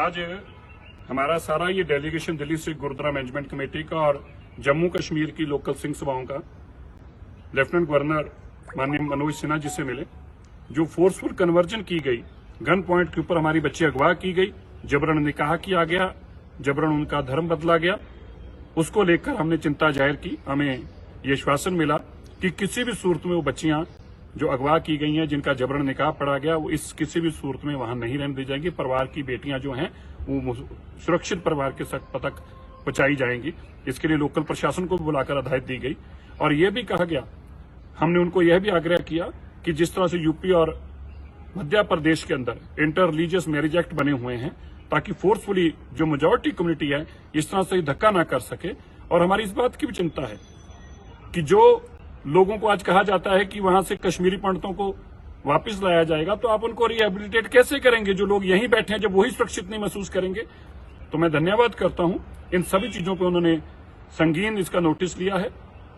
आज हमारा सारा ये डेलीगेशन दिल्ली से गुरुद्वारा मैनेजमेंट कमेटी का और जम्मू कश्मीर की लोकल सिंह सभाओं का लेफ्टिनेंट गवर्नर माननीय मनोज सिन्हा जी से मिले। जो फोर्सफुल कन्वर्जन की गई, गन पॉइंट के ऊपर हमारी बच्ची अगवा की गई, जबरन निकाह किया गया, जबरन उनका धर्म बदला गया, उसको लेकर हमने चिंता जाहिर की। हमें ये आश्वासन मिला कि किसी भी सूरत में वो बच्चियां जो अगवा की गई हैं, जिनका जबरन निकाह पड़ा गया, वो इस किसी भी सूरत में वहां नहीं रहने दी जाएंगी। परिवार की बेटियां जो हैं वो सुरक्षित परिवार के तक पहुंचाई जाएंगी। इसके लिए लोकल प्रशासन को भी बुलाकर हिदायत दी गई और यह भी कहा गया, हमने उनको यह भी आग्रह किया कि जिस तरह से यूपी और मध्य प्रदेश के अंदर इंटर रिलीजियस मैरिज एक्ट बने हुए हैं, ताकि फोर्सफुली जो मेजॉरिटी कम्युनिटी है इस तरह से धक्का ना कर सके। और हमारी इस बात की भी चिंता है कि जो लोगों को आज कहा जाता है कि वहां से कश्मीरी पंडितों को वापस लाया जाएगा, तो आप उनको रिहेबिलिटेट कैसे करेंगे? जो लोग यहीं बैठे हैं, जब वही सुरक्षित नहीं महसूस करेंगे। तो मैं धन्यवाद करता हूं। इन सभी चीजों पर उन्होंने संगीन इसका नोटिस लिया है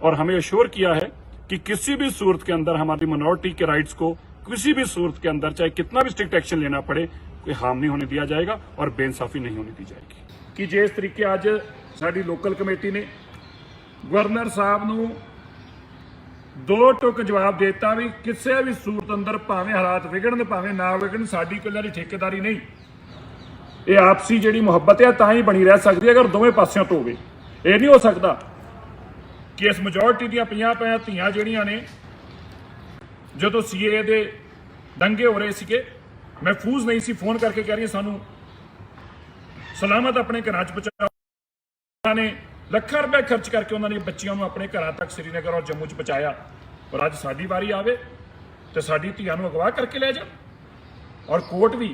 और हमें एश्योर किया है कि किसी भी सूरत के अंदर हमारी माइनॉरिटी के राइट्स को किसी भी सूरत के अंदर चाहे कितना भी स्ट्रिक्ट एक्शन लेना पड़े, कोई हार्म नहीं होने दिया जाएगा और बेइंसाफी नहीं होने दी जाएगी। कि जिस तरीके आज साडी लोकल कमेटी ने गवर्नर साहब ਨੂੰ दो टुक जवाब देता भी किसी भी सूरत अंदर भावें हालात विगड़न भावें ना विगड़न, साडी कोई ठेकेदारी नहीं। ये आपसी जिहड़ी मुहब्बत है तां ही बनी रह सकती है अगर दोवें पासियों तो होवे। ये नहीं हो सकता कि इस मेजॉरिटी दी 50 धीआं जिहड़ियां ने जदों सीए दे दंगे हो रहे सीगे, महफूज नहीं सी, फोन करके कह रही सानू सलामत अपने घरां च पहुंचाओ। ने ਲੱਖਾਂ रुपए खर्च करके उन्होंने बच्चियों को अपने घरों तक श्रीनगर और जम्मू च पहुंचाया और अज साडी वारी आवे तो साडी धीआं नूं अगवा करके लै जा। और कोर्ट भी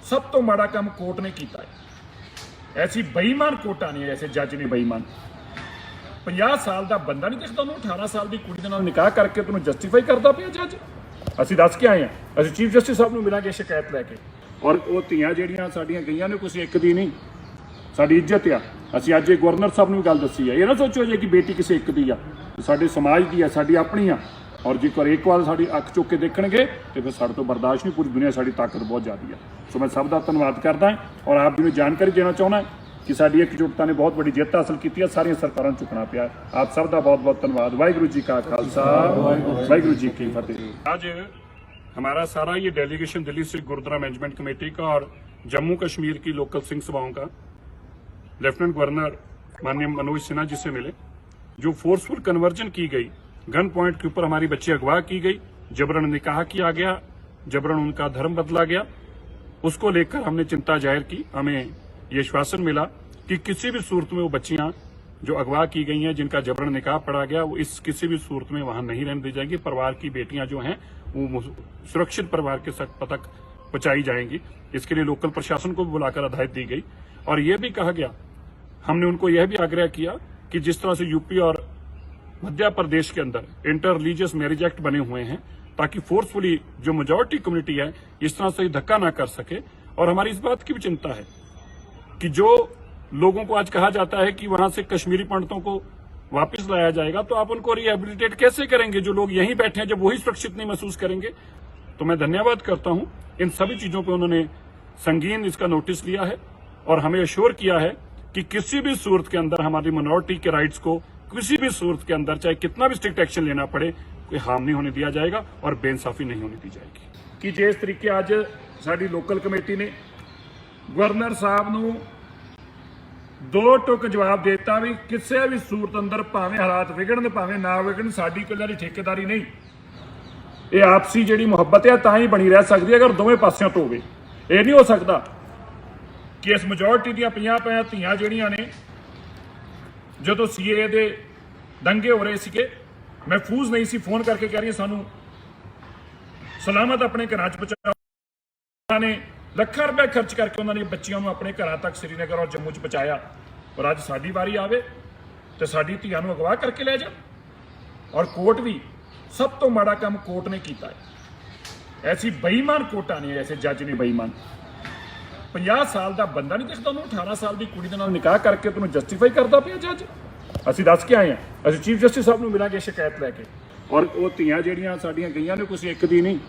सब तो माड़ा काम कोर्ट ने किया है। ऐसी बेईमान कोर्टां ने, ऐसे जज ने बेईमान। 50 साल का बंदा नहीं दिखता, उन्होंने 18 साल की कुड़ी के नाल निकाह करके तुहानूं जस्टिफाई करता पिया जज। असीं दस के आए हैं, असीं चीफ जस्टिस साहब नूं मिलांगे शिकायत लैके। और वो धीआं जिहड़ियां साडीआं गईयां ने कुछ एक दी नहीं, साडी इज्जत आ। ਅਸੀਂ ਅੱਜ गवर्नर साहब ਨੂੰ ਗੱਲ ਦੱਸੀ ਹੈ। ਇਹ ਨਾ ਸੋਚੋ ਜੇ ਕਿ बेटी किसी एक दी आ, ਸਾਡੇ समाज की है, ਸਾਡੀ ਆਪਣੀ ਆ। और जेकर एक बार साड़ी अख चुक के देखणगे तो फिर साडे तो बर्दाश्त नहीं। पूरी दुनिया साड़ी ताकत बहुत ज़्यादा है। सो मैं सब का धन्यवाद करदा और आप जी जानकारी देना चाहना कि साड़ी एकजुटता ने बहुत बड़ी जित हासिल की है। सारिया सरकारों चुकना पिया। आप सब का बहुत बहुत धन्यवाद। वाहिगुरू जी का खालसा, वाहिगुरू जी की फतेह। आज हमारा सारा ये डेलीगेशन दिल्ली से गुरुद्वारा मैनेजमेंट कमेटी का और जम्मू कश्मीर की लोकल सिंह सभाओं का लेफ्टिनेंट गवर्नर माननीय मनोज सिन्हा जी से मिले। जो फोर्सफुल कन्वर्जन की गई, गन पॉइंट के ऊपर हमारी बच्ची अगवा की गई, जबरन निकाह किया गया, जबरन उनका धर्म बदला गया, उसको लेकर हमने चिंता जाहिर की। हमें ये आश्वासन मिला कि किसी भी सूरत में वो बच्चियां जो अगवा की गई हैं, जिनका जबरन निकाह पड़ा गया, वो इस किसी भी सूरत में वहां नहीं रहने दी जाएंगी। परिवार की बेटियां जो हैं वो सुरक्षित परिवार के तक पहुंचाई जाएंगी। इसके लिए लोकल प्रशासन को भी बुलाकर हिदायत दी गई और यह भी कहा गया, हमने उनको यह भी आग्रह किया कि जिस तरह से यूपी और मध्य प्रदेश के अंदर इंटर रिलीजियस मैरिज एक्ट बने हुए हैं, ताकि फोर्सफुली जो मेजॉरिटी कम्युनिटी है इस तरह से धक्का ना कर सके। और हमारी इस बात की भी चिंता है कि जो लोगों को आज कहा जाता है कि वहां से कश्मीरी पंडितों को वापस लाया जाएगा, तो आप उनको रिहेबिलिटेट कैसे करेंगे? जो लोग यहीं बैठे हैं, जब वही सुरक्षित नहीं महसूस करेंगे। तो मैं धन्यवाद करता हूं। इन सभी चीजों पर उन्होंने संगीन इसका नोटिस लिया है और हमें एश्योर किया है कि किसी भी सूरत के अंदर हमारी माइनॉरिटी के राइट्स को किसी भी सूरत के अंदर चाहे कितना भी स्ट्रिक्ट एक्शन लेना पड़े, कोई हार्म नहीं होने दिया जाएगा और बेइंसाफी नहीं होने दी जाएगी। कि जिस तरीके आज साडी लोकल कमेटी ने गवर्नर साहब ਨੂੰ दो टुक जवाब देता भी किसी भी सूरत अंदर भावें हालात विगड़न भावें ना विगड़न, साडी कोई ठेकेदारी नहीं। ये आपसी जिहड़ी मुहब्बत है तां ही बनी रह सकती है अगर दोवें पासियों तो होवे। ये नहीं हो सकता कि इस मेजॉरिटी दी 50 धीआं जिहड़ियां ने जदों सीए दे दंगे हो रहे सीगे, महफूज नहीं सी, फोन करके कह रही सानू सलामत अपने घरां च पहुंचाओ। ने ਲੱਖਾਂ रुपए खर्च करके उन्होंने बच्चियों को अपने घरों तक श्रीनगर और जम्मू च पहुंचाया और अज साडी वारी आवे तो साडी धीआं नूं अगवा करके लै जा। और कोर्ट भी सब तो माड़ा काम कोर्ट ने किया है। ऐसी बेईमान कोर्टां ने, ऐसे जज ने बेईमान। 50 साल का बंदा नहीं दिखता, उन्होंने 18 साल की कुड़ी के नाल निकाह करके तुहानूं जस्टिफाई करता पिया जज। असीं दस के आए हैं, असीं चीफ जस्टिस साहब नूं मिलांगे शिकायत लैके। और वो धीआं जिहड़ियां साडीआं गईयां ने कुछ एक दी नहीं,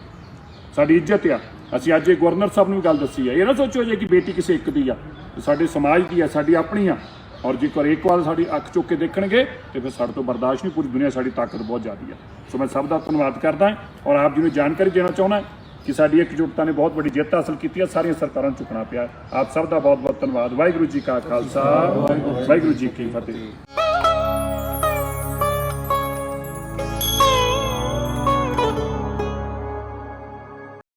ਸਾਡੀ ਇੱਜ਼ਤ ਆ। ਅਸੀਂ ਅੱਜ ਇਹ ਗਵਰਨਰ ਸਾਹਿਬ ਨੂੰ ਵੀ ਗੱਲ ਦੱਸੀ ਆ। ਇਹ ਨਾ ਸੋਚੋ ਜੇ ਕਿ ਬੇਟੀ ਕਿਸੇ ਇੱਕ ਦੀ ਆ, ਸਾਡੇ ਸਮਾਜ ਦੀ ਆ, ਸਾਡੀ ਆਪਣੀ ਆ। ਔਰ ਜੇਕਰ ਇੱਕ ਵਾਰ ਸਾਡੀ ਅੱਖ ਚੁੱਕ ਕੇ ਦੇਖਣਗੇ ਤੇ ਫਿਰ ਸਾਡੇ ਤੋਂ ਬਰਦਾਸ਼ਤ ਨਹੀਂ। ਪੂਰੀ ਦੁਨੀਆ ਸਾਡੀ ਤਾਕਤ ਬਹੁਤ ਜ਼ਿਆਦੀ ਆ। ਸੋ ਮੈਂ ਸਭ ਦਾ ਧੰਨਵਾਦ ਕਰਦਾ ਔਰ ਆਪ ਜੀ ਨੂੰ ਜਾਣਕਾਰੀ ਦੇਣਾ ਚਾਹੁੰਦਾ ਕਿ ਸਾਡੀ ਇਕਜੁੱਟਤਾ ਨੇ ਬਹੁਤ ਵੱਡੀ ਜਿੱਤ ਹਾਸਲ ਕੀਤੀ ਹੈ। ਸਾਰੀਆਂ ਸਰਕਾਰਾਂ ਨੂੰ ਝੁਕਣਾ ਪਿਆ। ਆਪ ਸਭ ਦਾ ਬਹੁਤ ਬਹੁਤ ਧੰਨਵਾਦ। ਵਾਹਿਗੁਰੂ ਜੀ ਕਾ ਖਾਲਸਾ, ਵਾਹਿਗੁਰੂ ਜੀ ਕੀ ਫਤਿਹ।